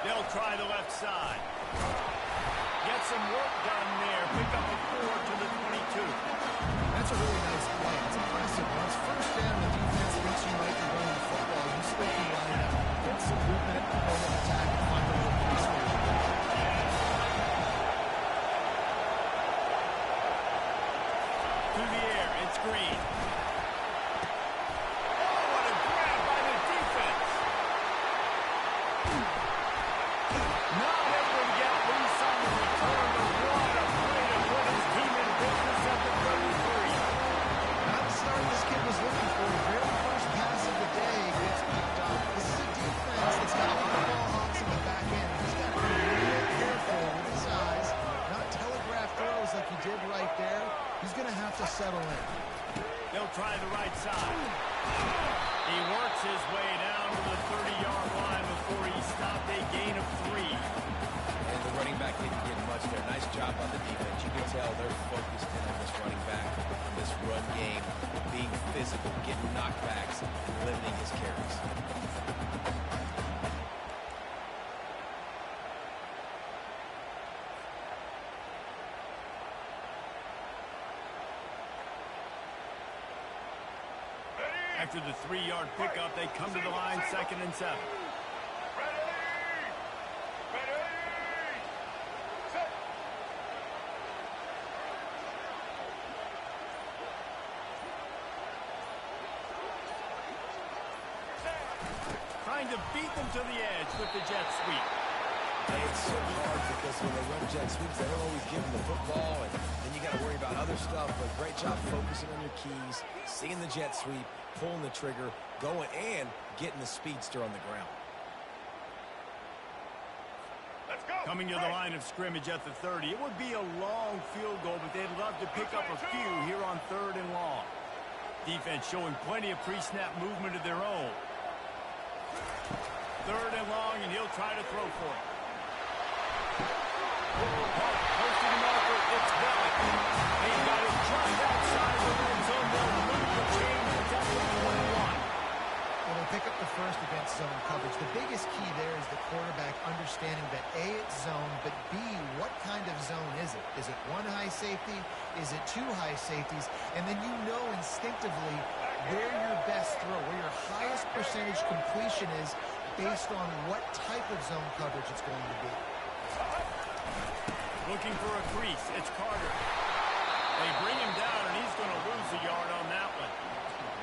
They'll try the left side. Get some work done there. Pick up the 4 to the 22. That's a really nice play. It's impressive. Once first down, the defense thinks you might be running the football. You still can line up. Get some movement, opponent attack, and find a little piece for you. To the air, it's Green. Oh, what a grab by the defense. Not able to get loose on the return, but what a play to put his team in business at the 33. Not the start this kid was looking for. The very first pass of the day gets picked up. This is a defense that's got a lot of ball hawks in the back end. He's got to be real careful with his eyes, not telegraph throws like he did right there. He's going to have to settle in. They'll try the right side. He works his way down to the 30-yard line before he stopped a gain of 3. And the running back didn't get much there. Nice job on the defense. You can tell they're focused in on this running back, on this run game, being physical, getting knockbacks, and limiting his carries. After the 3-yard pickup, they come to the line, 2nd and 7. Trying to beat them to the edge with the jet sweep. Hey, it's so hard because when they run jet sweeps, they don't always give them the football, and then you got to worry about other stuff. But great job focusing on your keys, seeing the jet sweep, pulling the trigger, going, and getting the speedster on the ground. Let's go. Coming to the line of scrimmage at the 30. It would be a long field goal, but they'd love to pick up a few here on 3rd and long. Defense showing plenty of pre-snap movement of their own. 3rd and long, and he'll try to throw for it. Posting the marker, it's Bellick. He got it just outside the red zone. They'll move the change. It's at the 21. Well, they pick up the first against zone coverage. The biggest key there is the quarterback understanding that A, it's zone, but B, what kind of zone is it? Is it 1 high safety? Is it 2 high safeties? And then you know instinctively where your best throw, where your highest percentage completion is based on what type of zone coverage it's going to be. Looking for a crease. It's Carter. They bring him down, and he's going to lose a yard on that one.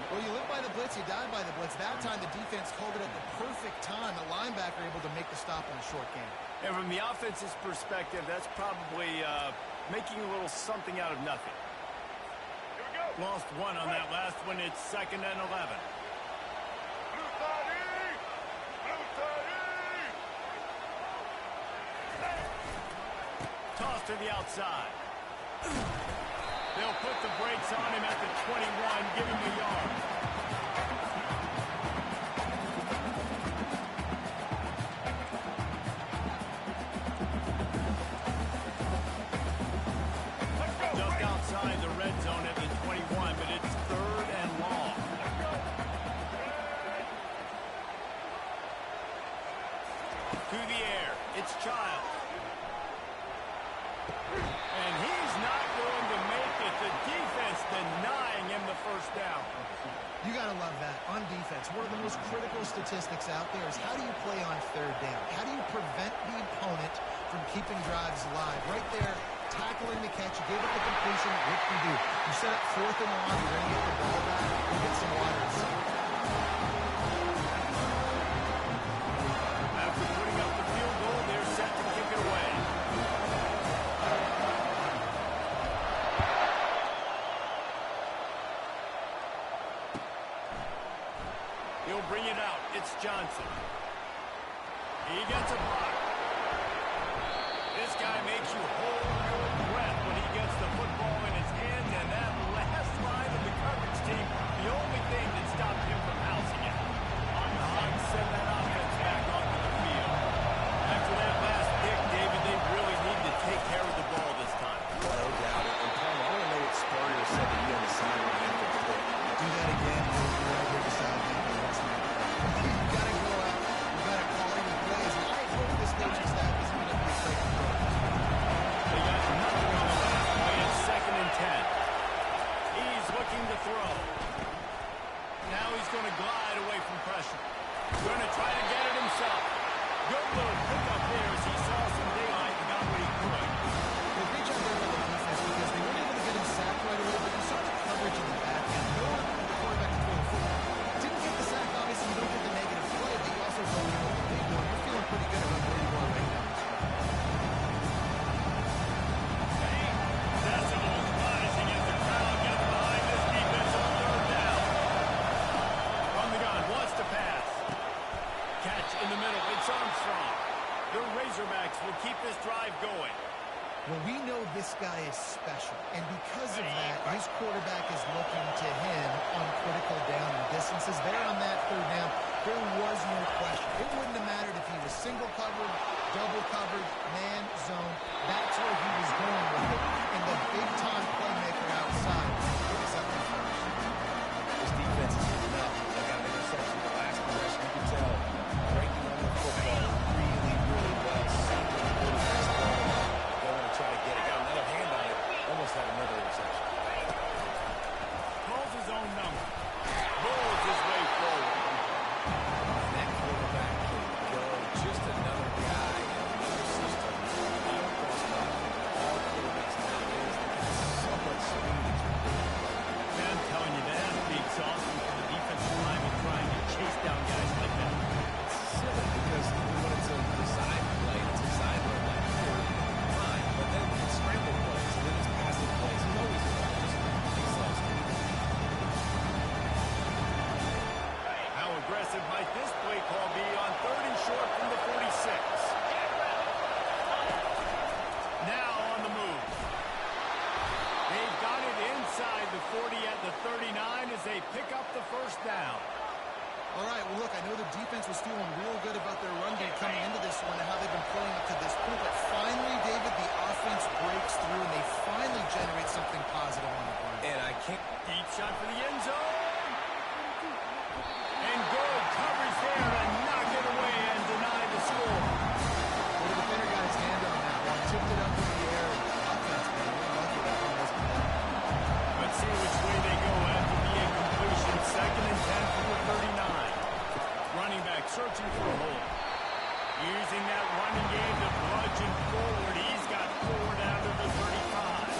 Well, you live by the blitz, you die by the blitz. That time the defense called it at the perfect time. The linebacker able to make the stop on a short game. And from the offense's perspective, that's probably making a little something out of nothing. Here we go. Lost 1 on that last one. It's 2nd and 11. Toss to the outside. They'll put the brakes on him at the 21, give him a yard. Just outside the red zone at the 21, but it's 3rd and long. To the air, it's Childs. And he's not going to make it. The defense denying him the first down. You got to love that on defense. One of the most critical statistics out there is how do you play on 3rd down? How do you prevent the opponent from keeping drives alive? Right there, tackling the catch. You gave up the completion. What do you do? You set up 4th and long. You're going to get the ball back. You get some water inside. After putting up the field goal, they're set to kick it away. He'll bring it out. It's Johnson. He gets a block. This guy makes you hold your breath when he gets the football in his hands, and that last line of the coverage team, the only thing that stopped him from housing it. The Hogs send that offense back onto the field. After that last pick, David, they really need to take care of the ball this time. No doubt. And Paul, I want to know what Spurrier said to you on the sideline after the pick. Do that again. You're over the sideline. You got to go out. You got to call any plays. I hope this Going to try to get it himself. Good little pickup there as he saw some daylight and got what he could. Well, great job there by the defense because they weren't able to get him sacked right away, but you saw the coverage in the back end. No one for the quarterback to throw the football. Didn't get the sack, obviously you don't get the negative play, but you also go in with the big one. You're feeling pretty good about where you are right now. Decibels rising as the crowd gets behind this defense on third down. From the gun, wants to pass. Catch in the middle, it's Armstrong. The Razorbacks will keep this drive going. Well, we know this guy is special, and because of that, his quarterback is looking to him on critical down and distances. There on that third down, there was no question. It wouldn't have mattered if he was single covered, double covered, man, zone. That's where he was going with it. And the big-time playmaker outside, it was up to first. This defense is heating up. They got an interception the last possession. You can tell breaking on the football really, really well. Sinking the quarterback's ball. Going to try to get it. Got another hand on it. Almost had another interception. Calls his own number. Rolls his way forward. And that quarterback can go. Just another guy in another system. All across all quarterbacks nowadays. They got so much speed. It's ridiculous. Man, I'm telling you, that has to be exhausting for the defensive lineman trying to chase down guys like that. It's silly because when it's a design play, it's a sideline like here, fine. But then it's scramble plays, and then it's passing plays. It's always just exhausting. How aggressive might this play call be on third and short from the 46? Now on the move. They've got it inside the 40 at the 39 as they pick up the first down. All right, well, look, I know the defense was feeling real good about their run game coming into this one and how they've been playing up to this point. But finally, David, the offense breaks through, and they finally generate something positive on the ground. And I can't... Deep shot for the end zone. And good coverage there and knock it away and deny the score. Well, the defender got his hand on that one, tipped it up in the air, and the offense, man, really lucky that one wasn't there. Let's see which way they go after the incompletion. Second and 10 from the 39. Running back searching for a hole. Using that running game to bludgeon forward. He's got 4 down to the 35.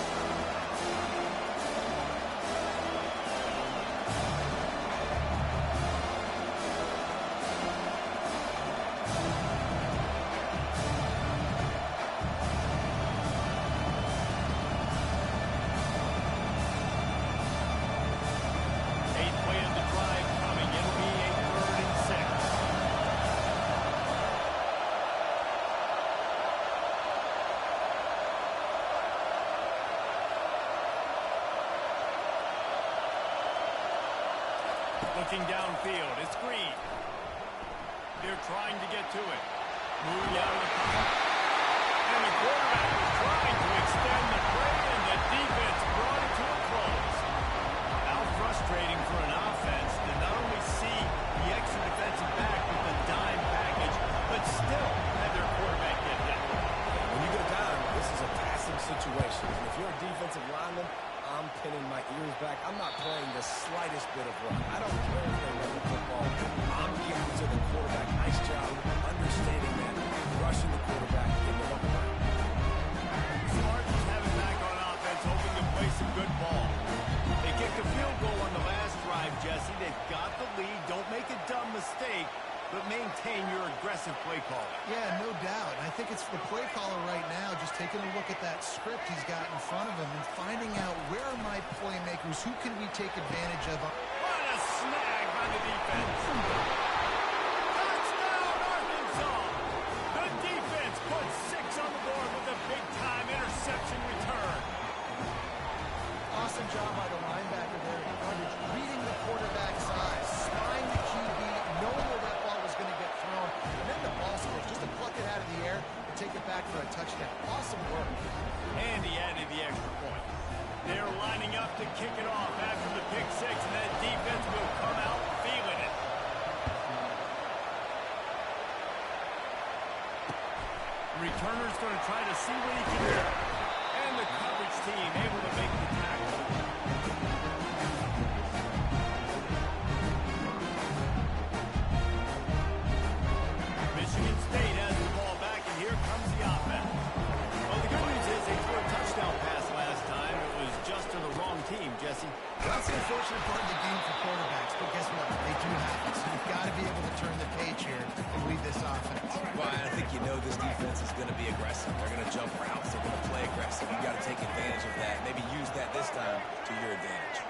Eighth play of the drive coming. It'll be a 3rd and 6. Looking downfield, it's Green. They're trying to get to it. Moving out of the pocket. And the quarterback was trying to extend the play, and the defense brought it to a close. How frustrating for an offense to not only see the extra defensive back with the dime package, but still have their quarterback get hit. When you go down, this is a passing situation. And if you're a defensive lineman, I'm pinning my ears back. I'm not playing the slightest bit of run. I don't care if they run the football. I'm giving to the quarterback. Nice job understanding that, rushing the quarterback in the run. Smart just have it back on offense, hoping to play some good ball. They kicked a field goal on the last drive, Jesse. They've got the lead. Don't make a dumb mistake, but maintain your aggressive play call. Yeah, no doubt. And I think it's the play caller right now just taking a look at that script he's got in front of him and finding out where are my playmakers, who can we take advantage of. What a snag by the defense. Touchdown, Arkansas. The defense puts 6 on the board with a big-time interception return. Awesome job by the linebacker there in coverage, reading the quarterback's eyes, spying the QB, knowing where that ball was going to get thrown, and then the ball skills, just to pluck it out of the air and take it back for a touchdown. Awesome work. And he added the extra point. They're lining up to kick it off after the pick 6, and that defense will come out feeling it. Returner's going to try to see what he can do. And the coverage team able to make the tackle. aggressive. They're going to jump routes. They're going to play aggressive. You got to take advantage of that. Maybe use that this time to your advantage.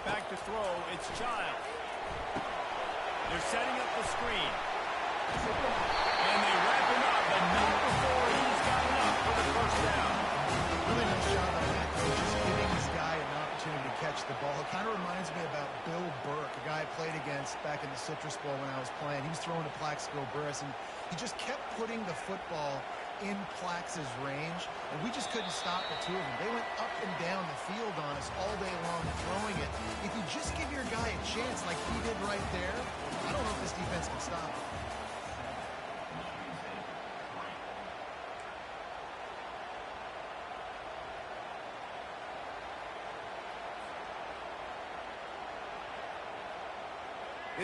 Back to throw, it's Child. They're setting up the screen. And they wrap him up, but not before he's got enough for the first down. Really nice job on that, coach. Just giving this guy an opportunity to catch the ball. It kind of reminds me about Bill Burke, a guy I played against back in the Citrus Bowl when I was playing. He was throwing to Plaxico Burress, and he just kept putting the football in Plax's range, and we just couldn't stop the two of them. They went up and down the field on us all day long throwing it. If you just give your guy a chance like he did right there, I don't know if this defense can stop it.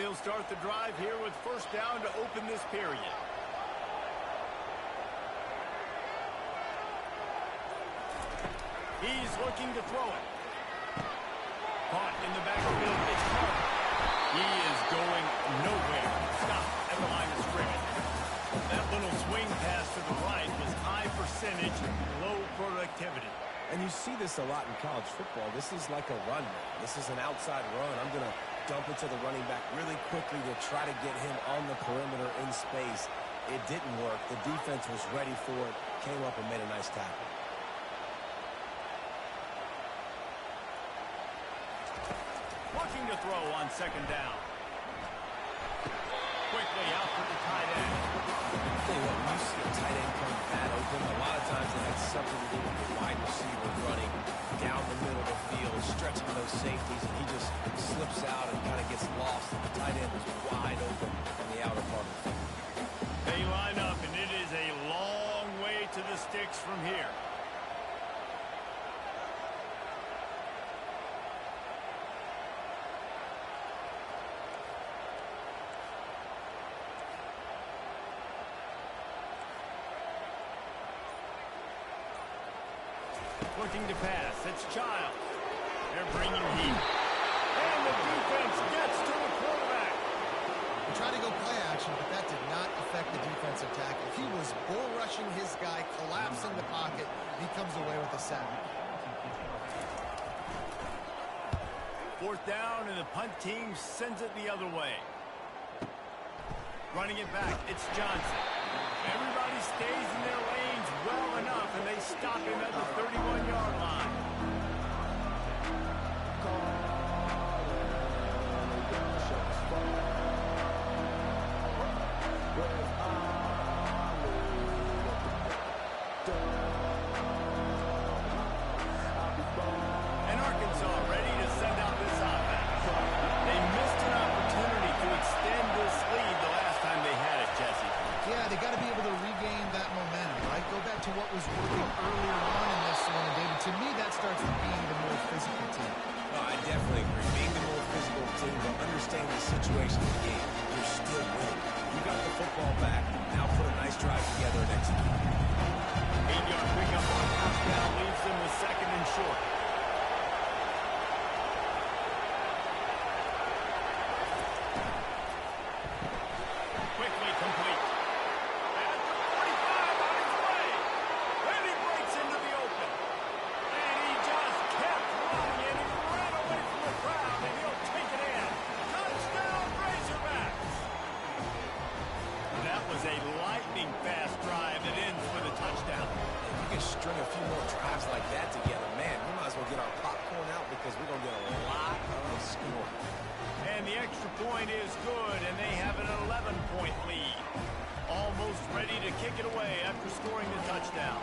He'll start the drive here with first down to open this period. He's looking to throw it. Caught in the backfield. It's Carter. He is going nowhere. Stop at the line of scrimmage. That little swing pass to the right was high percentage, low productivity. And you see this a lot in college football. This is like a run. This is an outside run. I'm going to dump it to the running back really quickly to try to get him on the perimeter in space. It didn't work. The defense was ready for it, came up and made a nice tackle. Looking to throw on second down. Quickly out for the tight end. Tell you what, when you see a tight end come that open, a lot of times it has something to do with the wide receiver running down the middle of the field, stretching those safeties, and he just slips out and kind of gets lost. And the tight end is wide open on the outer part of the field. They line up, and it is a long way to the sticks from here. Looking to pass. It's Child. They're bringing heat. And the defense gets to the quarterback. He tried to go play action, but that did not affect the defensive tackle. He was bull rushing his guy, collapsing the pocket. He comes away with a sack. Fourth down, and the punt team sends it the other way. Running it back, it's Johnson. Everybody stays in their lanes well enough, and they stop him at the 31-yard line. And Arkansas ready to send out this offense. They missed an opportunity to extend this lead the last time they had it, Jesse. Yeah, they got to be able to regain that momentum, right? Go back to what was working earlier on in this one, David. To me, that starts with being the more physical team. No, I definitely agree. Being the more physical team, but understanding the situation of the game, you're still winning. You got the football back. Now put a nice drive together and execute. 8-yard pickup on first down leaves them with second and short. Quickly complete. At the 45 on his way. And he breaks into the open. And he just kept running, and he ran away from the crowd, and he'll take it in. Touchdown, Razorbacks. That was a lightning-fast drive that ends with a touchdown. If you can string a few more drives like that together, man, we might as well get our popcorn out because we're going to get a lot of scoring. And the extra point is good, and they have an 11-point lead. Almost ready to kick it away after scoring the touchdown.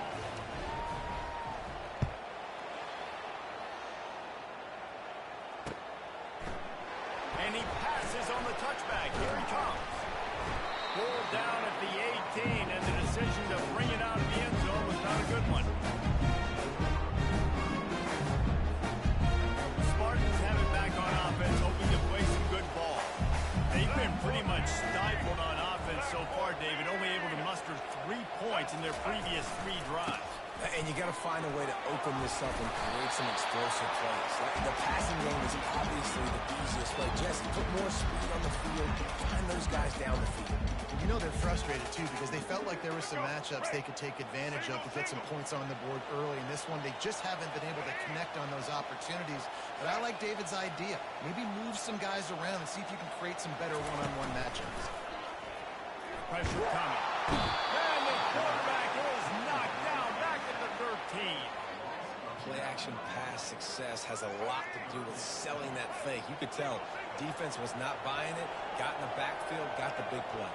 And he passes on the touchback. Here he comes. Pulled down at the 18, and the decision to bring it out of the end zone was not a good one. Spartans have it back on offense, hoping to play some good ball. They've been pretty much stifled on offense so far, David, only able to muster 3 points in their previous 3 drives. And you got to find a way to open this up and create some explosive plays. The passing game is obviously the easiest way. Jesse, put more speed on the field. Find those guys down the field. You know they're frustrated, too, because they felt like there were some matchups they could take advantage of to get some points on the board early. In this one, they just haven't been able to connect on those opportunities. But I like David's idea. Maybe move some guys around and see if you can create some better one-on-one matchups. Pressure coming. And the quarterback is knocked down back at the 13. Play-action pass success has a lot to do with selling that fake. You could tell defense was not buying it, got in the backfield, got the big play.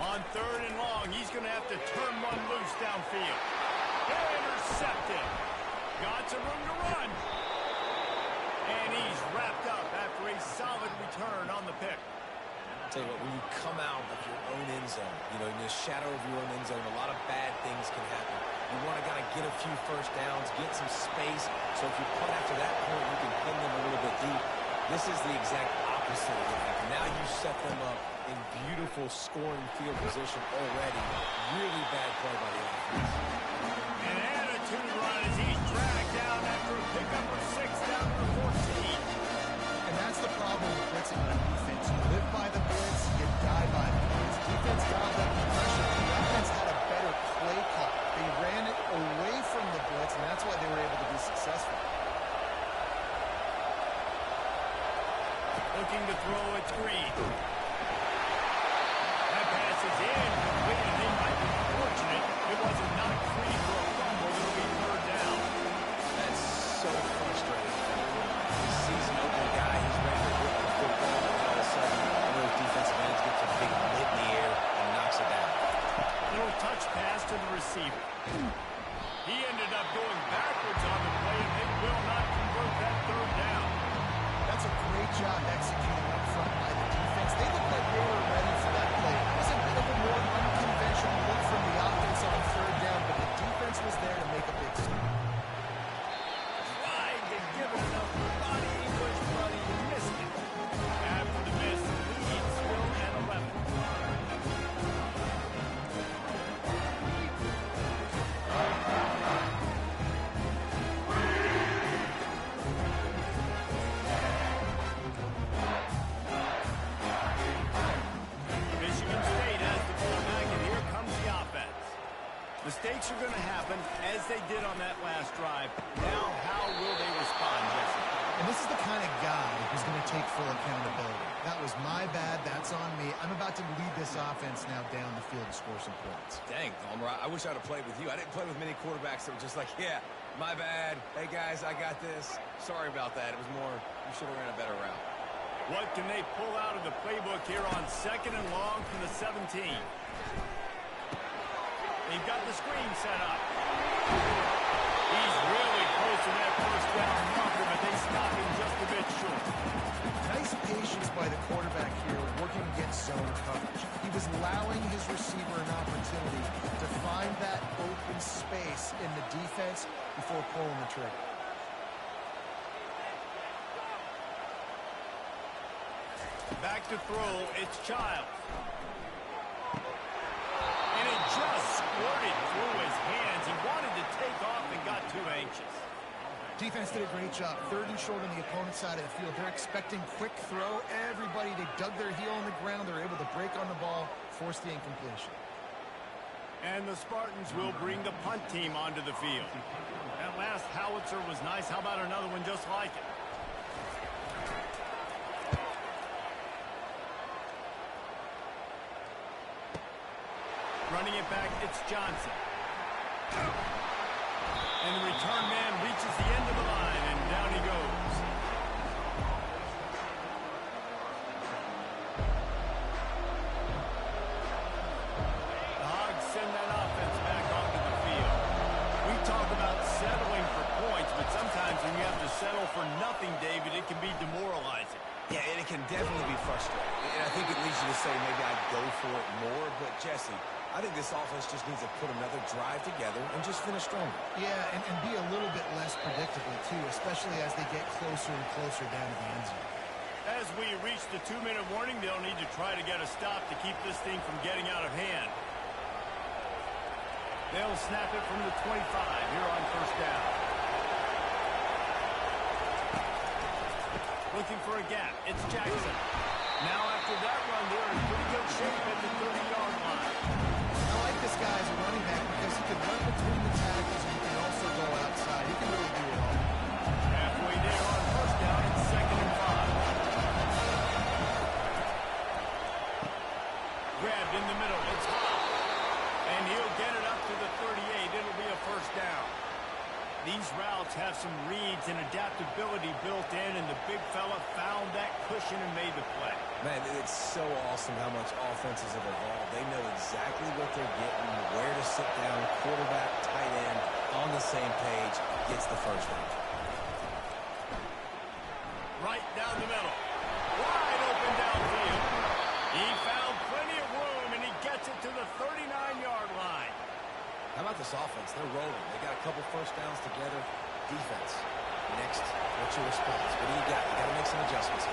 On 3rd and long, he's going to have to turn one loose downfield. Intercepted. Got some room to run. And he's wrapped up after a solid return on the pick. I'll tell you what, when you come out of your own end zone, you know, in the shadow of your own end zone, a lot of bad things can happen. You want to kind of get a few first downs, get some space, so if you punt after that point, you can pin them a little bit deep. This is the exact opposite of what happened. Now you set them up in beautiful scoring field position already. Really bad play by the offense. An attitude run as he's dragged down after a pickup of 6 down to the 14. And that's the problem with blitzing on defense. You live by the blitz, you die by the blitz. Defense dialed up the pressure. The offense had a better play call. They ran it away from the blitz, and that's why they were able to be successful. Looking to throw, it's Green. That pass is incomplete, and they might be fortunate it wasn't knocked free for a fumble. It'll be 3rd down. That's so frustrating. He sees an open guy, he's ready to whip the football, and all of a sudden, one of those defensive ends gets a big hit in the air and knocks it down. Little touch pass to the receiver. He ended up going backwards on the play, and they will not convert that 3rd down. That's a great job executing up front by the defense. They looked like they were ready for that play. It was a bit of a more unconventional look from the offense on 3rd down, but the defense was there to make a big stop. Tried to give it enough body English, but he missed it. After the miss, lead still at 11. Michigan State has the ball back, and here comes the offense. Mistakes are going to happen, as they did on that last drive. Now, how will they respond, Jesse? And this is the kind of guy who's going to take full accountability. That was my bad. That's on me. I'm about to lead this offense now down the field and score some points. Dang, Palmer, I wish I would have played with you. I didn't play with many quarterbacks that were just like, yeah, my bad. Hey, guys, I got this. Sorry about that. It was more, you should have ran a better route. What can they pull out of the playbook here on 2nd and long from the 17? They've got the screen set up. He's really close to that 1st down marker, but they stop him just a bit short. Nice patience by the quarterback here working against zone coverage. He was allowing his receiver an opportunity to find that open space in the defense before pulling the trigger. Back to throw, it's Childs. And it just squirted through his hands. He wanted to take off and got too anxious. Defense did a great job. 3rd and short on the opponent's side of the field. They're expecting quick throw. Everybody, they dug their heel on the ground. They're able to break on the ball, force the incompletion. And the Spartans will bring the punt team onto the field. That last howitzer was nice. How about another one just like it? Running it back, it's Johnson. And the return man reaches the end of the line, and down he goes. The Hogs send that offense back onto the field. We talk about settling for points, but sometimes when you have to settle for nothing, David, it can be demoralizing. Yeah, and it can definitely be frustrating. And I think it leads you to say maybe I'd go for it more. But, Jesse, I think this offense just needs to put another drive together and just finish stronger. Yeah, and be a little bit less predictable, too, especially as they get closer and closer down to the end zone. As we reach the 2-minute warning, they'll need to try to get a stop to keep this thing from getting out of hand. They'll snap it from the 25 here on first down. Looking for a gap. It's Jackson. Now after that run, they're in pretty good shape at the 30-yard line. I like this guy as a running back because he can run between the tackles and he can also go outside. He can really do it all. Halfway there on first down, it's 2nd and 5. Grabbed in the middle. It's hot. And he'll get it up to the 38. It'll be a first down. These routes have some reads and adaptability built in, and the big fella found that cushion and made the play. Man, it's so awesome how much offenses have evolved. They know exactly what they're getting, where to sit down, quarterback, tight end, on the same page, gets the first down. Right down the middle. Wide open downfield. He found plenty of room, and he gets it to the 39-yard line. How about this offense? They're rolling. They got a couple first downs together. Defense. Next, what's your response? What do you got? You got to make some adjustments here.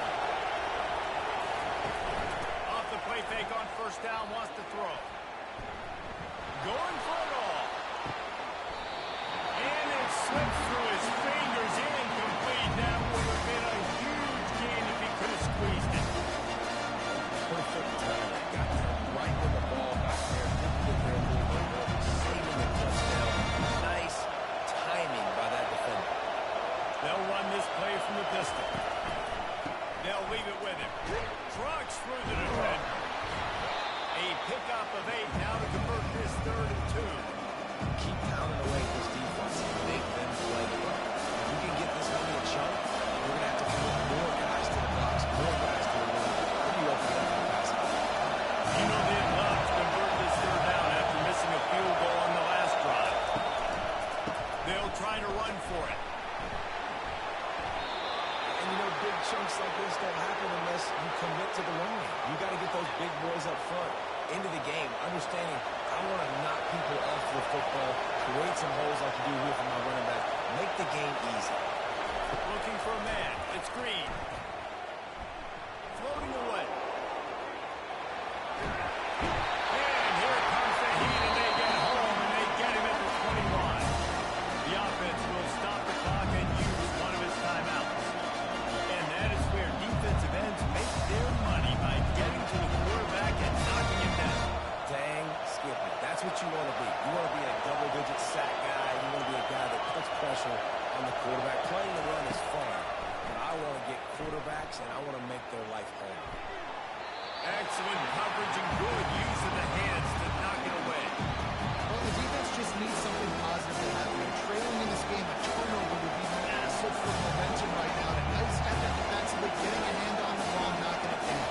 Off the play fake on first down, wants to throw. Going for it all. And it slips through his fingers, incomplete. That would have been a huge gain if he could have squeezed it. Perfect timing. Got there right when the ball got there. Didn't get there a little bit early. Saving the touchdown. Nice timing by that defender. They'll run this play from the pistol. They'll leave it with him. Trucks through the defender. A pickup of 8 now to convert this 3rd and 2. Keep pounding away at this defense and make them play the run. If you can get this many a chunk, we're going to have to put more guys to the box, more guys to the run. Pretty open up for the passing. You know they'd love to convert this 3rd down after missing a field goal on the last drive. They'll try to run for it. And you know, big chunks like this don't happen unless you commit to the run game. You got to get those big boys up front into the game, understanding I want to knock people off the football, create some holes like you do here for my running back, make the game easy. Looking for a man. It's Green. Floating away. And here comes the heat, and they get home, and they get him at the 21. The offense will stop the clock and use one of its timeouts. And that is where defensive ends make their money by getting to the quarterback and knocking him down. Dang, Skippy. That's what you want to be. You want to be a double-digit sack guy. You want to be a guy that puts pressure on the quarterback. Playing the run is fun, but I want to get quarterbacks, and I want to make their life hard. Excellent coverage and good use of the hands to knock it away. Well, the defense just needs something positive to happen. They're trailing in this game. A turnover would be massive for momentum right now. A nice effort defensively, getting a hand on the ball, knocking it down.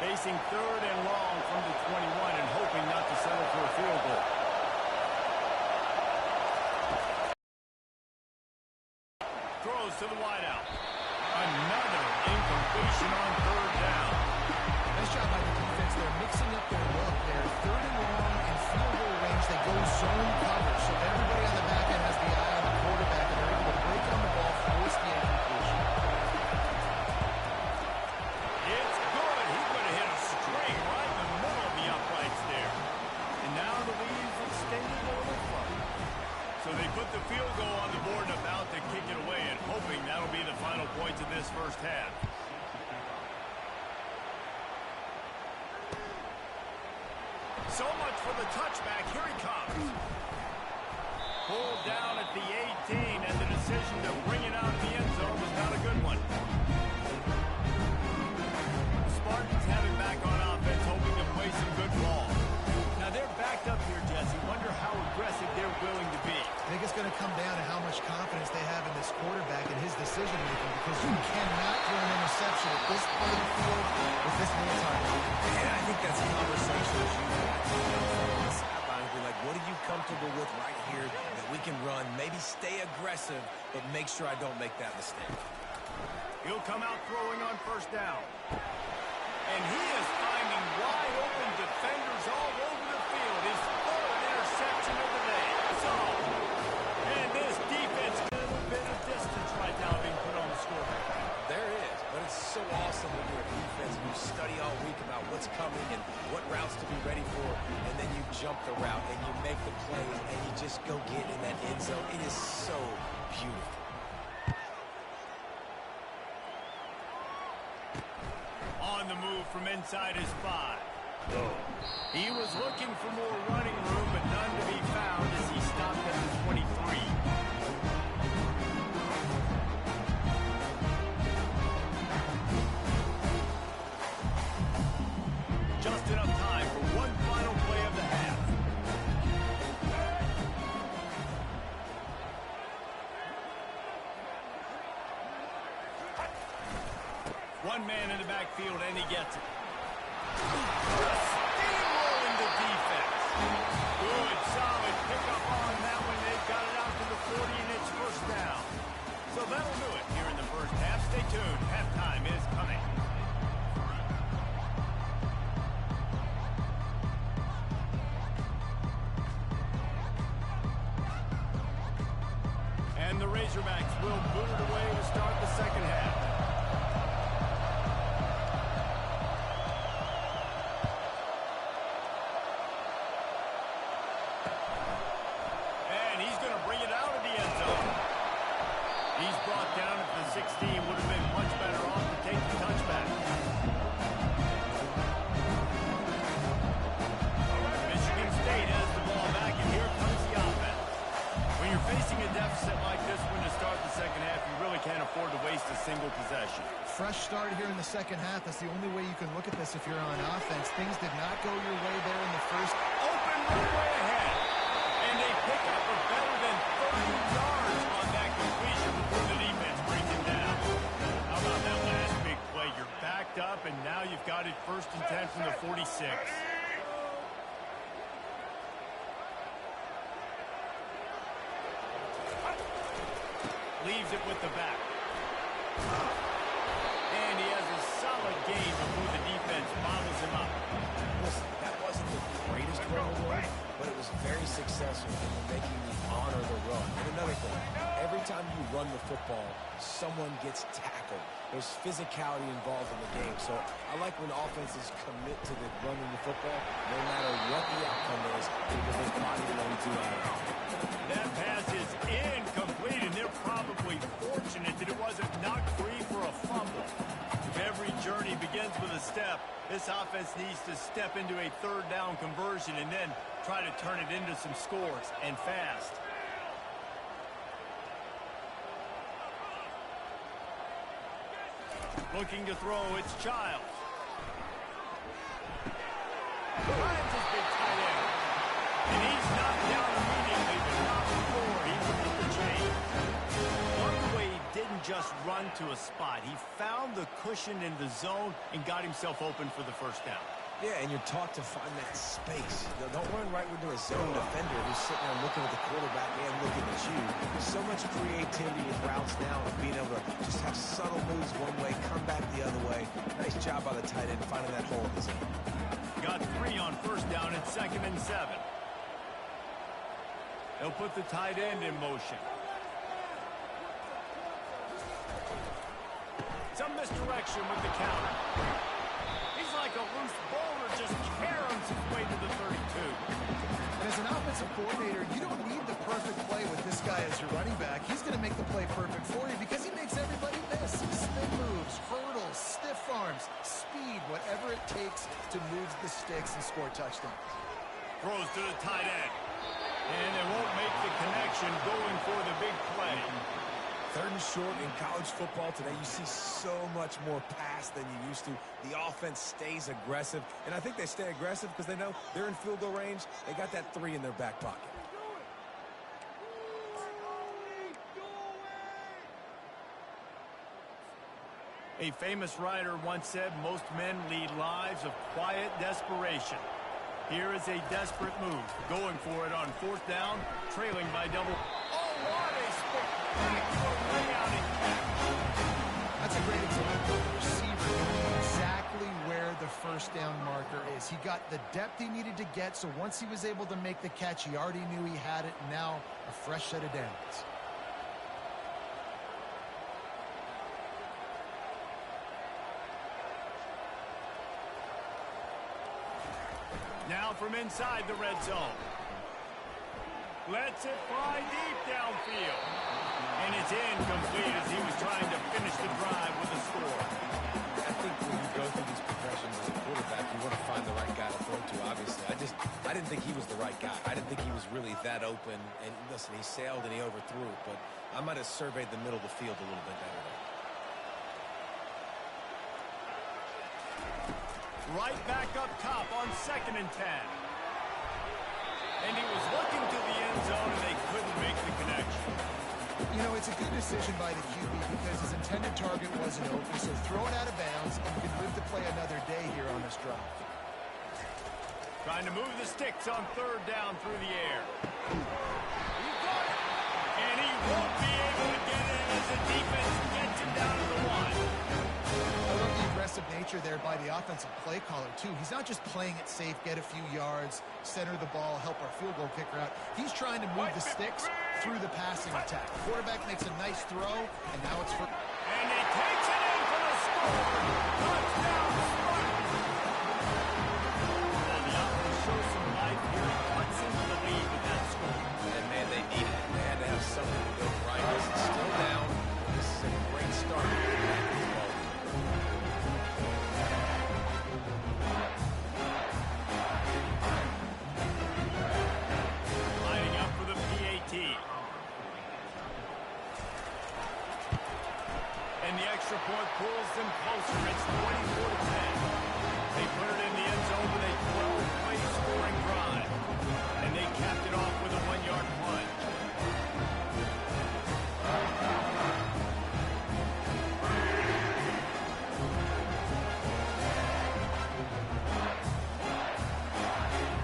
Facing 3rd and long from the 21 and hoping not to settle for a field goal. Throws to the wideout. Another incompletion on 3rd down. Nice job by the defense. They're mixing up their look. They're 3rd and long and field goal range. They go zone cover, so everybody on the back end has the eye on the quarterback, and they're able to break on the ball, force the incompletion. It's good. He could have hit a straight right in the middle of the uprights there. And now the lead's extended a little further. So they put the field goal on the board and about to kick it away, and hoping that'll be the final points of this first half. So much for the touchback. Here he comes. Pulled down at the 18, and the decision to bring it out of the end zone was not a good one. Spartans have it back on offense, hoping to play some good ball. Now they're backed up here, Jesse. Wonder how aggressive they're willing to be. I think it's going to come down to how much confidence they have in this quarterback and his decision-making, because you cannot throw an interception at this part of the field with this many times. And I think that's a conversation that you have on the sideline. Be like, what are you comfortable with right here that we can run? Maybe stay aggressive, but make sure I don't make that mistake. He'll come out throwing on first down. And he is finding wide open defenders all over the field. His third interception of the day. So, and this defense a little bit of distance right now being put on the scoreboard. There is, but it's so awesome when you're a defense and you study all week about what's coming and what routes to be ready for, and then you jump the route and you make the play and you just go get in that end zone. It is so beautiful. On the move from inside his 5. He was looking for more running room, but none to be found as he stopped at the 23. Just enough time for one final play of the half. One man in the backfield, and he gets it. Steamrolling the defense. Good, solid pickup on that one. They've got it out to the 40, and it's first down. So that'll do it here in the first half. Stay tuned. Halftime is coming. And the Razorbacks will boot it away to start the second half. And he's going to bring it out of the end zone. He's brought down at the 16. Would have been much better off to take the touchback. Michigan State has the ball back, and here comes the offense. When you're facing a deficit like this one to start the second half, you really can't afford to waste a single possession. Fresh start here in the second half. That's the only way you can look at this if you're on offense. Things did not go your way there in the first. Open runway ahead. And they pick up for better than 30 yards on that completion before the defense brings him down. How about that last big play? You're backed up, and now you've got it 1st and 10 from the 46. Leaves it with the back. And he has a solid gain before the defense bottles him up. Listen, that wasn't the greatest run of the way, but it was very successful in making me honor the run. And another thing, every time you run the football, someone gets tackled. There's physicality involved in the game. So I like when offenses commit to the running the football, no matter what the outcome is, because there's body alone to it. That pass is incomplete, and they're probably fortunate that it wasn't knocked free for a fumble. If every journey begins with a step, this offense needs to step into a 3rd down conversion and then try to turn it into some scores, and fast. Looking to throw, it's Childs. Finds his big tight end. And he's knocked down immediately, but not before he looked at the chain. One way he didn't just run to a spot. He found the cushion in the zone and got himself open for the first down. Yeah, and you're taught to find that space. Don't run right into a zone defender who's sitting there looking at the quarterback and looking at you. So much creativity with routes now and being able to just have subtle moves one way, come back the other way. Nice job by the tight end finding that hole in the zone. Got 3 on first down at 2nd and 7. They'll put the tight end in motion. Some misdirection with the counter. He's like a loose bowler, just caroms his way to the 32. And as an offensive coordinator, you don't need the perfect play with this guy as your running back. He's going to make the play perfect for you because he makes everybody miss. Spin moves, hurdles, stiff arms, speed, whatever it takes to move the sticks and score touchdowns. Throws to the tight end. And they won't make the connection going for the big play. 3rd and short in college football today, you see so much more pass than you used to. The offense stays aggressive, and I think they stay aggressive because they know they're in field goal range. They got that 3 in their back pocket. A famous writer once said, most men lead lives of quiet desperation. Here is a desperate move, going for it on 4th down, trailing by double. Oh, what a spectacular layout and catch. That's a great example of the receiver knowing exactly where the first down marker is. He got the depth he needed to get, so once he was able to make the catch, he already knew he had it, and now a fresh set of downs. Now from inside the red zone. Lets it fly deep downfield. And it's incomplete as he was trying to finish the drive with a score. I think when you go through these progressions as a quarterback, you want to find the right guy to throw to, obviously. I didn't think he was the right guy. I didn't think he was really that open. And listen, he sailed and he overthrew it, but I might have surveyed the middle of the field a little bit better there. Right back up top on 2nd and 10. And he was looking to the end zone, and they couldn't make the connection. You know, it's a good decision by the QB because his intended target wasn't open, so throw it out of bounds, and you can live to play another day here on this drive. Trying to move the sticks on 3rd down through the air. He got it. And he won't be able to get it as the defense gets him down to the 1. I love the aggressive nature there by the offensive play caller, too. He's not just playing it safe, get a few yards, center the ball, help our field goal kicker out. He's trying to move the sticks through the passing attack. The quarterback makes a nice throw, and now it's for... And he takes it in for the score. Touchdown, Spartans. And the offense shows some life here. Cuts into the lead with that score. And, man, they needed it. They had to have something to go right. This is still down. This is a great start. Lining up for the PAT. And the extra point pulls them closer. It's 24-10. They put it in the end zone with a 12-play scoring drive. And they capped it off with a 1-yard punt.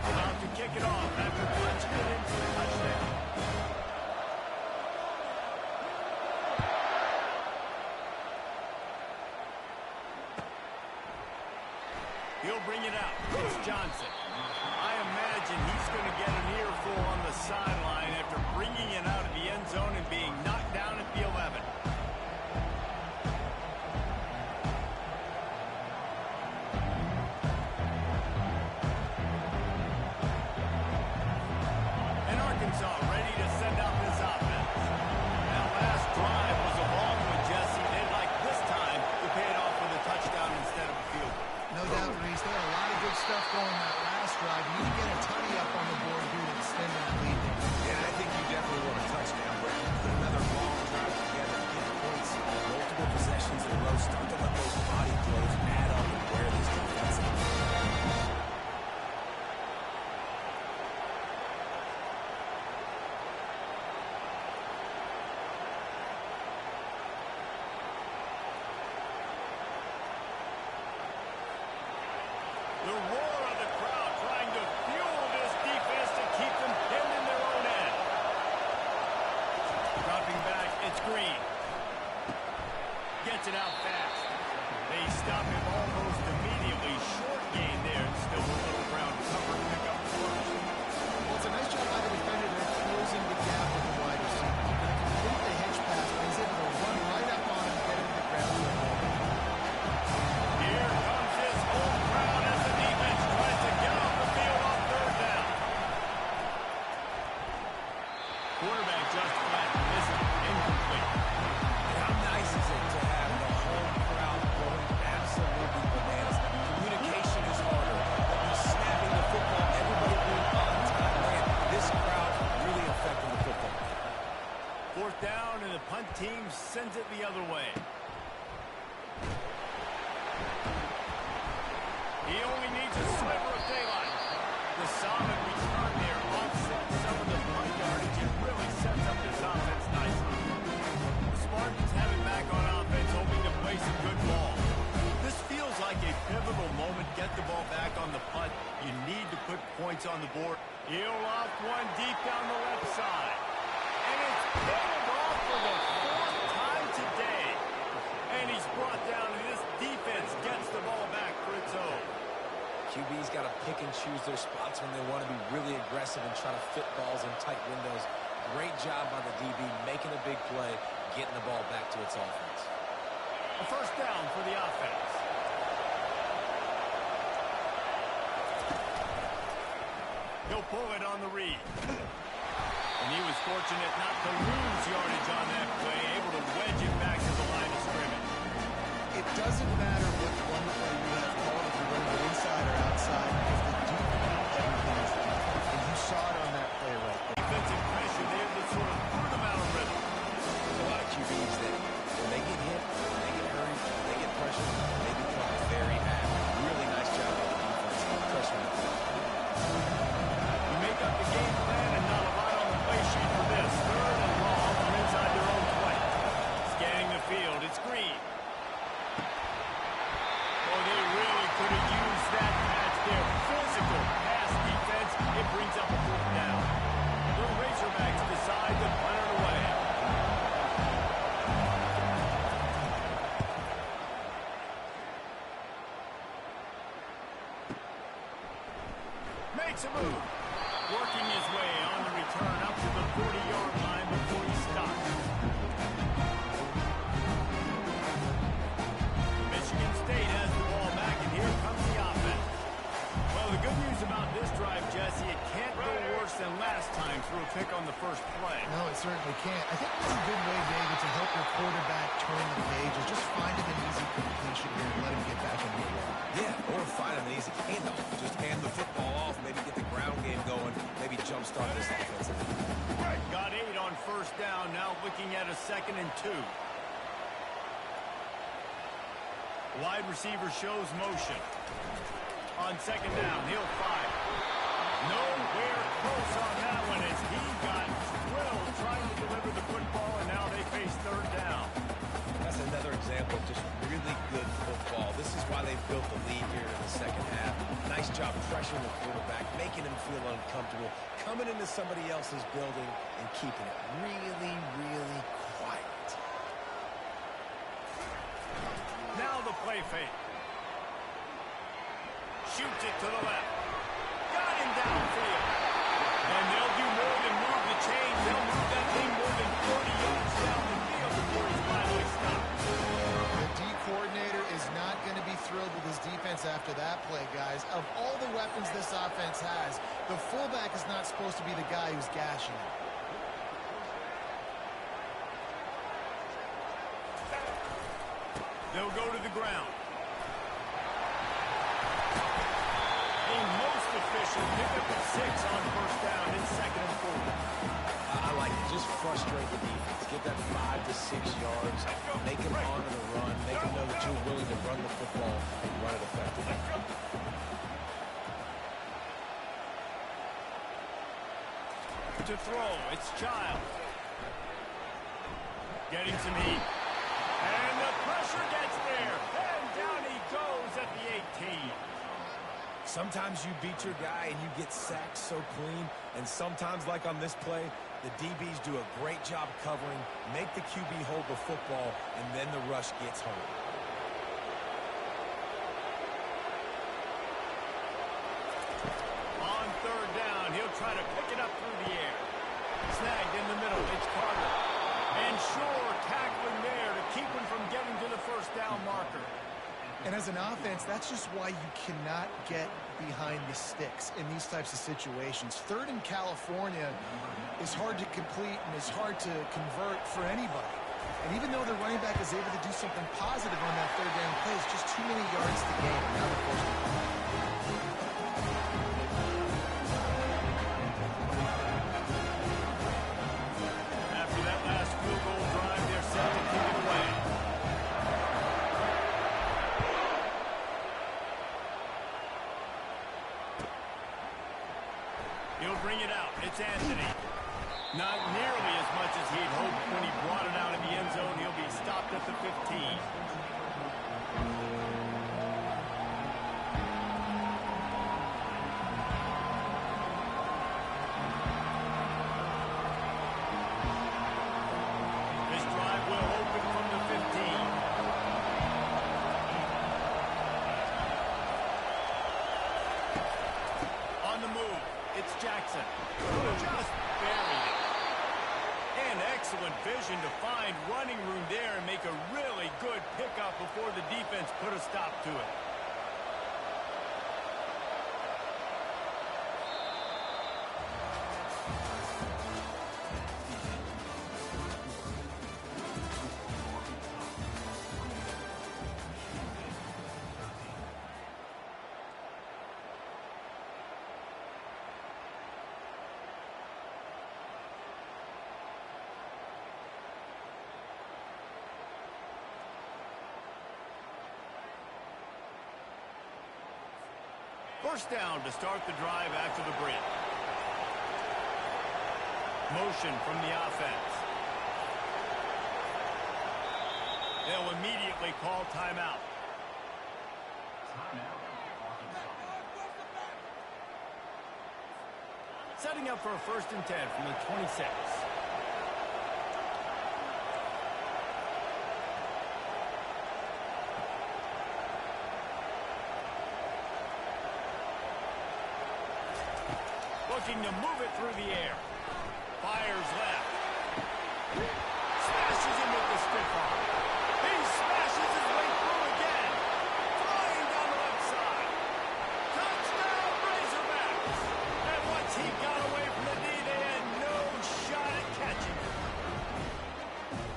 About to kick it off after punching it in for a touchdown. He'll bring it out. It's Johnson. I imagine he's going to get an earful on the sideline after bringing it out of the end zone and being knocked down at the 11. And Arkansas ready to send out this offense. That last drive was a long one, Jesse. They'd like this time to pay it off with a touchdown instead of a field goal. No doubt, Reese. They had a lot of good stuff going that last drive. You need to get a tutty up on the board here to extend that lead there. Yeah, I think you definitely want a touchdown, Brad. Put another long drive together, get points, multiple possessions in a row. Start to let those body blows add up and wear this defense out. The roar of the crowd trying to fuel this defense to keep them pinned in their own end. Dropping back, it's Green. Gets it out fast. They stop him almost immediately. Short gain there. Still a little ground cover to pick up the first. Well, it's a nice job by the defender there closing the gap with the wide receiver. He could complete the hitch pass, but he's able to run right up on him and get him to the ground. Here comes his home crowd as the defense tries to get off the field on 3rd down. Quarterback just flat missed it. Incomplete. How nice is it to have the home crowd going absolutely bananas? Communication is harder. They'll be snapping the football, everybody being on time. Man, this crowd really affecting the football. 4th down, and the punt team sends it the other way. He only needs a sliver of daylight. The solid return there offsets some of the punt yardage and really sets up this offense nicely. The Spartans have it back on offense, hoping to play some good ball. This feels like a pivotal moment. Get the ball back on the punt. You need to put points on the board. He'll loft one deep down the left side. And it's pulled off for the 4th time today. And he's brought choose their spots when they want to be really aggressive and try to fit balls in tight windows. Great job by the DB making a big play, getting the ball back to its offense. A first down for the offense. He'll pull it on the read. And he was fortunate not to lose yardage on that play, able to wedge it back to the line of scrimmage. It doesn't matter what one play you have called, if you're running inside or outside, if the deep, everything is deep. And you saw it on that play right there. Defensive pressure there that sort of threw them out of rhythm. There's a lot of QBs that when they get hit, when they get hurried, when they get pressured, they become very active. Really nice job by the defense pressuring the ball. You make up the game plan and not a lot on the play sheet for this. Third and long from inside their own 20. Scanning the field, it's Green. Oh, they really could have used that match there. Physical pass defense. It brings up a fourth down. The Razorbacks decide to punt it away. Makes a move. Working his way on the return up to the 40-yard line before he stops. Michigan State has the ball back, and here comes the offense. Well, the good news about this drive, Jesse, it can't go worse than last time through a pick on the first play. No, it certainly can't. I think it's a good way, David, to help your quarterback turn the page is just find him an easy completion here and let him get back into the ball. Yeah, or find him an easy handoff. Just hand the football off, maybe get the ground game going, maybe jumpstart this offensive. Got 8 on first down, now looking at a 2nd and 2. Wide receiver shows motion. On 2nd down, he'll fire. Nowhere close on that one as he got drilled trying to deliver the football, and now they face 3rd down. That's another example of just really good football. This is why they built the lead here in the second half. Nice job pressuring the quarterback, making him feel uncomfortable, coming into somebody else's building and keeping it really, really quiet. Now the play fake. Shoots it to the left. Got him downfield. And they'll do more than move the chains. They'll move that thing more than 40 yards down the field before he's finally stopped. The D coordinator is not going to be thrilled with his defense after that play, guys. Of all the weapons this offense has, the fullback is not supposed to be the guy who's gashing it. They'll go to the ground. A most efficient pickup of 6 on first down in 2nd and 4. I like it. Just frustrate the defense. Get that 5 to 6 yards. Make them honor the run. Make them know that you're willing to run the football and run it effectively. To throw, it's Childs. Getting some heat. And the pressure gets there. And down he goes at the 18. Sometimes you beat your guy and you get sacked so clean, and sometimes, like on this play, the DBs do a great job covering, make the QB hold the football, and then the rush gets home. On 3rd down, he'll try to pick it up through the air. Snagged in the middle, it's Carter. And Shore tackling there to keep him from getting to the first down marker. And as an offense, that's just why you cannot get behind the sticks in these types of situations. 3rd in California is hard to complete and is hard to convert for anybody. And even though the running back is able to do something positive on that 3rd down play, it's just too many yards to gain. Now they're forced to punt. After that last field goal drive, they're set to kick it away. He'll bring it out. It's Anthony. Not nearly as much as he'd hoped when he brought it out of the end zone. He'll be stopped at the 15. This drive will open from the 15. excellent vision to find running room there and make a really good pickup before the defense put a stop to it. First down to start the drive after the break. Motion from the offense. They'll immediately call timeout. Setting up for a 1st and 10 from the 26. Looking to move it through the air. Fires left. Smashes him with the stiff arm. He smashes his way through again. Flying down the left side. Touchdown, Razorbacks. And once he got away from the knee, they had no shot at catching him.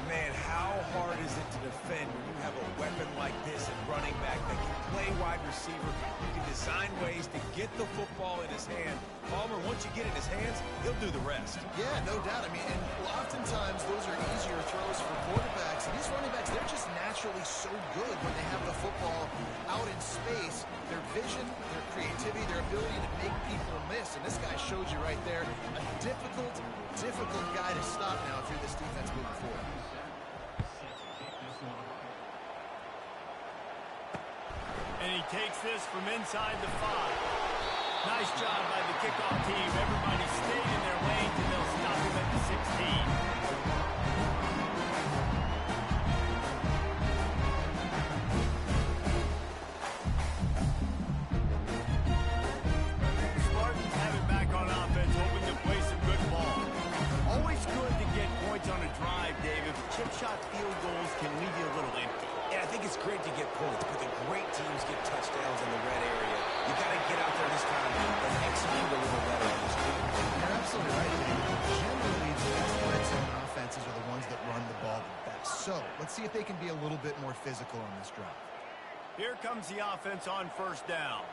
Man, how hard is it to defend when you have a weapon like this at running back that can play wide receiver? You can design ways to get the football in his hand. Palmer, once you get it in his hands, he'll do the rest. Yeah, no doubt. I mean, and oftentimes those are easier throws for quarterbacks. And these running backs, they're just naturally so good when they have the football out in space. Their vision, their creativity, their ability to make people miss. And this guy showed you right there, a difficult guy to stop now if you're this defense moving forward. And he takes this from inside the 5. Nice job by the kickoff team. Everybody stayed in their lanes, and they'll stop him at the 16. Spartans have it back on offense, hoping to play some good ball. Always good to get points on a drive, David, but chip shot field goals can leave you a little empty. Yeah, I think it's great to get points, but the great teams get touchdowns in the red area. You got to get out there this time and execute a little better on this team. You're absolutely right, David. Generally, the best red zone offenses are the ones that run the ball the best. So, let's see if they can be a little bit more physical on this drive. Here comes the offense on 1st down.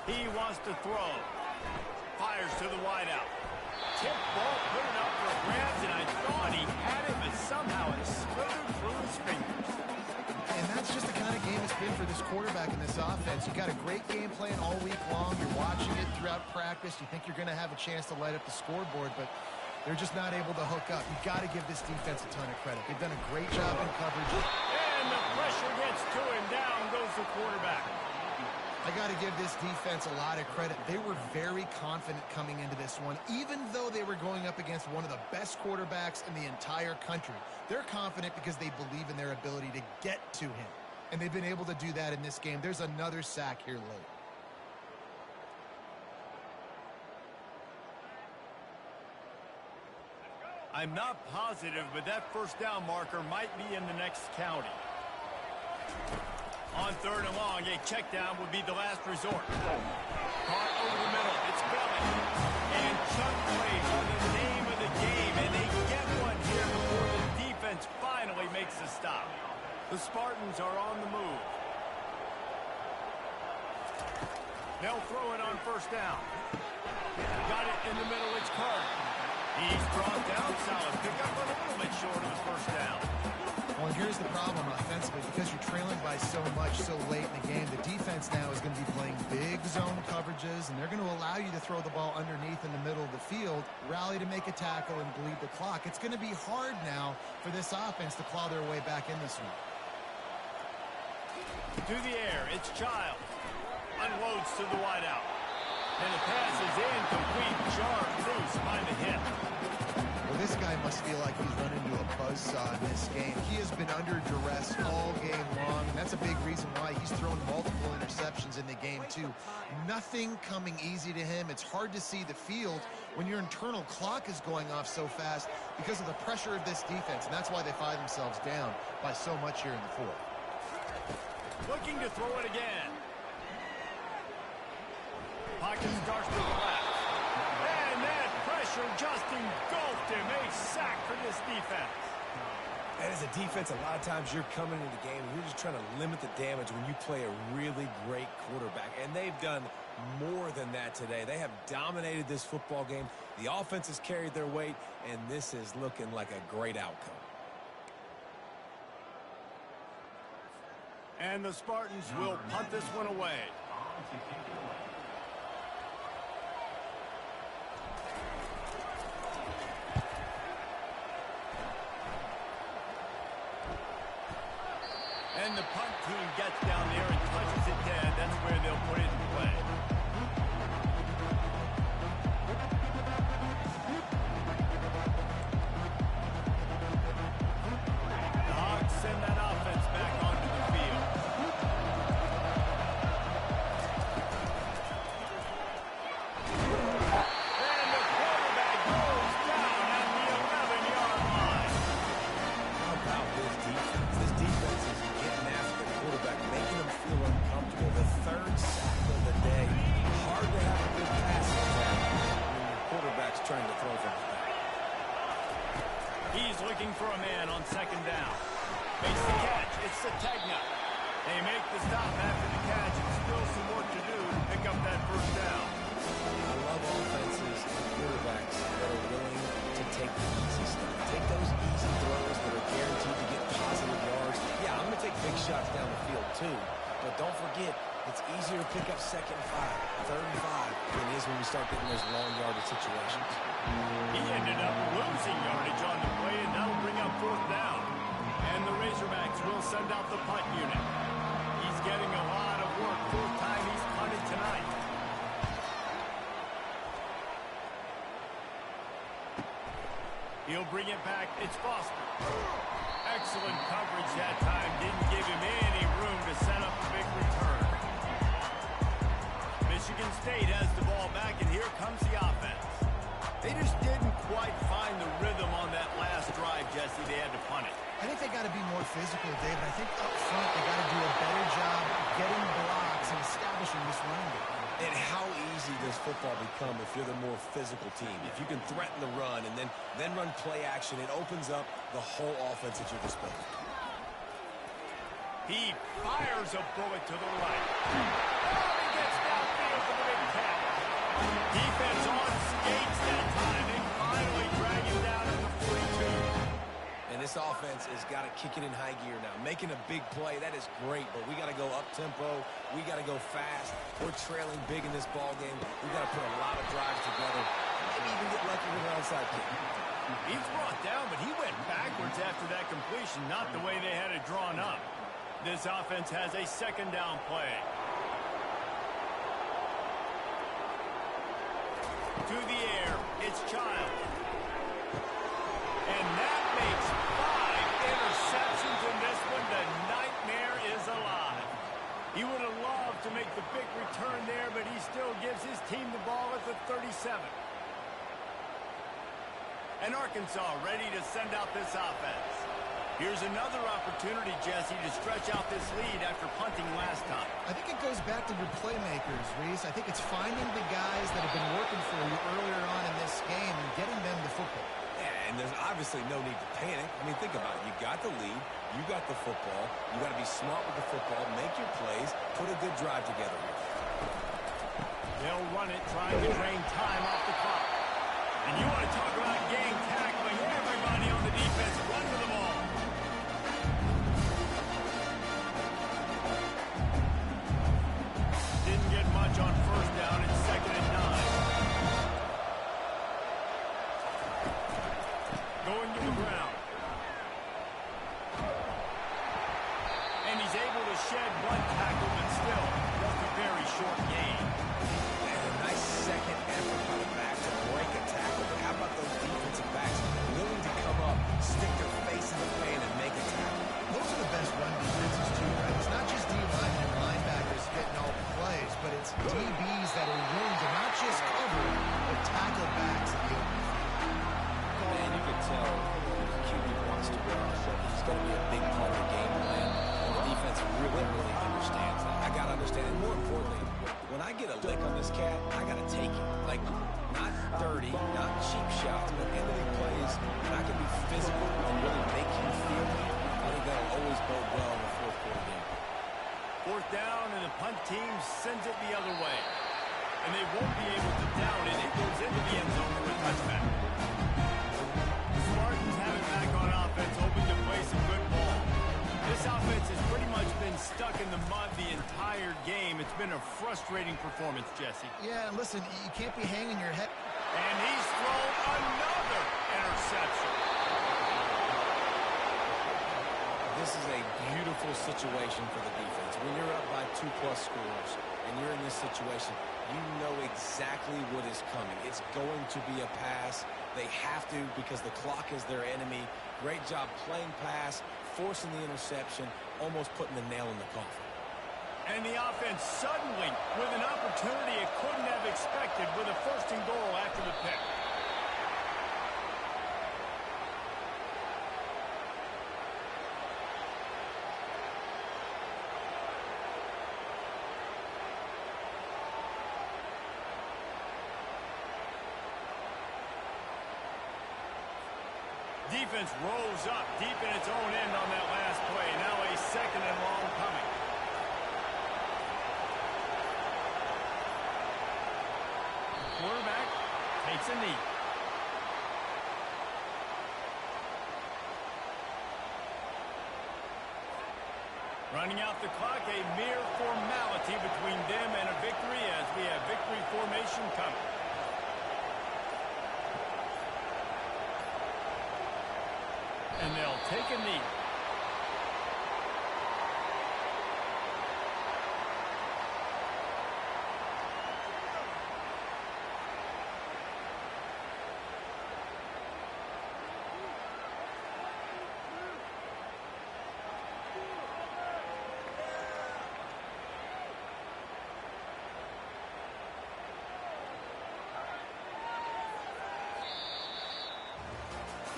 He wants to throw. Fires to the wideout. Tip ball, put it up for grabs, and I thought he had it, but somehow it slithered through his fingers. And that's just the kind of game it's been for this quarterback in this offense. You got a great game plan all week long. You're watching it throughout practice. You think you're going to have a chance to light up the scoreboard, but they're just not able to hook up. You got to give this defense a ton of credit. They've done a great job in coverage. And the pressure gets to him. Down goes the quarterback. I got to give this defense a lot of credit. They were very confident coming into this one, even though they were going up against one of the best quarterbacks in the entire country. They're confident because they believe in their ability to get to him, and they've been able to do that in this game. There's another sack here late. I'm not positive, but that 1st down marker might be in the next county. On 3rd and long, a check down would be the last resort. Caught over the middle. It's Belly. And Chuck plays on the name of the game, and they get one here before the defense finally makes the stop. The Spartans are on the move. They'll throw it on 1st down. Got it in the middle. It's Carter. He's brought down. Solid pickup, but a little bit short of the 1st down. Well, here's the problem offensively. Because you're trailing by so much so late in the game, the defense now is going to be playing big zone coverages, and they're going to allow you to throw the ball underneath in the middle of the field, rally to make a tackle, and bleed the clock. It's going to be hard now for this offense to claw their way back in this one. To the air, it's Child. Unloads to the wideout. And the pass is incomplete. Jarred loose by the hip. Well, this guy must feel like he's run into a buzzsaw saw in this game. He has been under duress all game long, and that's a big reason why he's thrown multiple interceptions in the game, too. Nothing coming easy to him. It's hard to see the field when your internal clock is going off so fast because of the pressure of this defense, and that's why they find themselves down by so much here in the fourth. Looking to throw it again. Pocket starts to the left. And that pressure just engulfed him. A sack for this defense. And as a defense, a lot of times you're coming into the game and you're just trying to limit the damage when you play a really great quarterback. And they've done more than that today. They have dominated this football game. The offense has carried their weight, and this is looking like a great outcome. And the Spartans will punt this one away. And the punt team gets down there and touches it dead. That's where they'll put it in play. The Hogs send that offense back onto the field. And the quarterback goes down at the 11-yard line. How about this defense? This defense is getting after the quarterback, making him feel uncomfortable. The third sack of the day. Hard to have a good passing attack when your quarterback's trying to throw from the back. He's looking for a man on second down. Makes the catch. It's Sategna. They make the stop after the catch. It's still some work to do to pick up that first down. I love offenses and quarterbacks that are willing to take the easy stuff. Take those easy throws that are guaranteed to get positive yards. Yeah, I'm going to take big shots down the field too. But don't forget, it's easier to pick up second and 5, third and 5 than it is when we start getting those long yardage situations. He ended up losing yardage on the play, and that'll bring up fourth down. And the Razorbacks will send out the punt unit. He's getting a lot of work. Fourth time he's punted tonight. He'll bring it back. It's Foster. Excellent coverage that time. Didn't give him any room to set up a big return. Michigan State has the ball back, and here comes the offense. They just didn't quite find the rhythm on that last drive, Jesse. They had to punt it. I think they got to be more physical, David. I think up front they got to do a better job getting blocks and establishing this running game. And how easy does football become if you're the more physical team? If you can threaten the run and then run play action, it opens up the whole offense at your disposal. He fires a bullet to the right. Oh, he gets downfield for the big catch. Defense on skates that time. They finally drag him down to the 42. And this offense has got to kick it in high gear now. Making a big play, that is great, but we got to go up-tempo. We got to go fast. We're trailing big in this ball game. We got to put a lot of drives together. Maybe even get lucky with an outside kick. He's brought down, but he went backwards after that completion, not the way they had it drawn up. This offense has a second down play. To the air, it's Childs. And that makes 5 interceptions in this one. The nightmare is alive. He would have loved to make the big return there, but he still gives his team the ball at the 37. And Arkansas ready to send out this offense. Here's another opportunity, Jesse, to stretch out this lead after punting last time. I think it goes back to your playmakers, Reese. I think it's finding the guys that have been working for you earlier on in this game and getting them the football. Yeah, and there's obviously no need to panic. I mean, think about it. You got the lead. You got the football. You got to be smart with the football. Make your plays. Put a good drive together here. They'll run it, trying to drain time off the clock. And you want to talk about game tackling. Everybody on the defense run to the ball. Didn't get much on first down. It's second and 9. Going to the ground. And he's able to shed one tackle, but still just a very short gain. And a nice second effort by the back to break a tackle. But how about those defensive backs willing to come up, stick their face in the been a frustrating performance, Jesse. Yeah, and listen, you can't be hanging your head. And he's thrown another interception. This is a beautiful situation for the defense. When you're up by 2+ scores and you're in this situation, you know exactly what is coming. It's going to be a pass. They have to because the clock is their enemy. Great job playing pass, forcing the interception, almost putting the nail in the coffin. And the offense suddenly with an opportunity it couldn't have expected with a 1st and goal after the pick. Defense rolls up deep in its own end on that last play. Now a 2nd and long coming. The quarterback takes a knee. Running out the clock, a mere formality between them and a victory as we have victory formation coming. And they'll take a knee.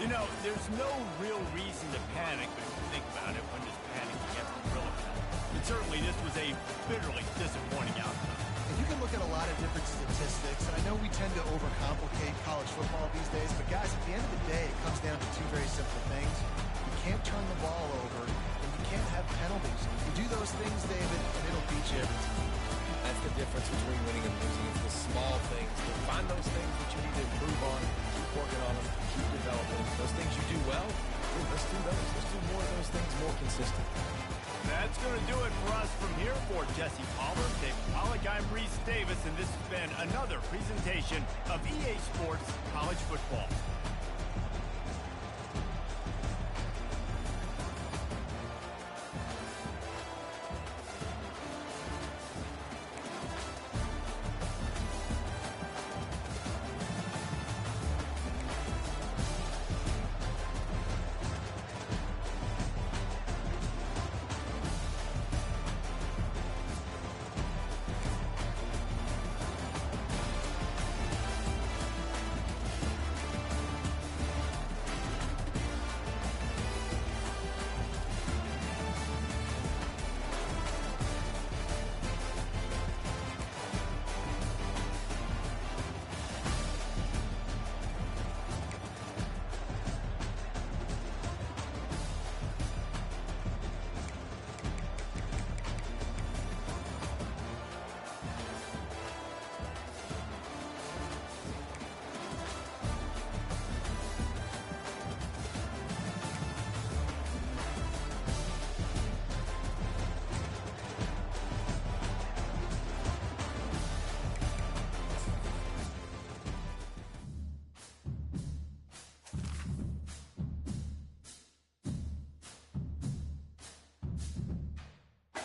You know, there's no real reason to panic, but if you think about it, when does panic get relevant? But certainly this was a bitterly disappointing outcome. And you can look at a lot of different statistics, and I know we tend to overcomplicate college football these days, but guys, at the end of the day, it comes down to 2 very simple things. You can't turn the ball over, and you can't have penalties. You do those things, David, and it'll beat you every time. That's the difference between winning and losing. It's the small things. To find those things that you need to improve on, keep working on them, keep developing. Those things you do well, let's do those. Let's do more of those things more consistent. That's going to do it for us from here. For Jesse Palmer, Dave Pollock, I'm Reese Davis, and this has been another presentation of EA Sports College Football.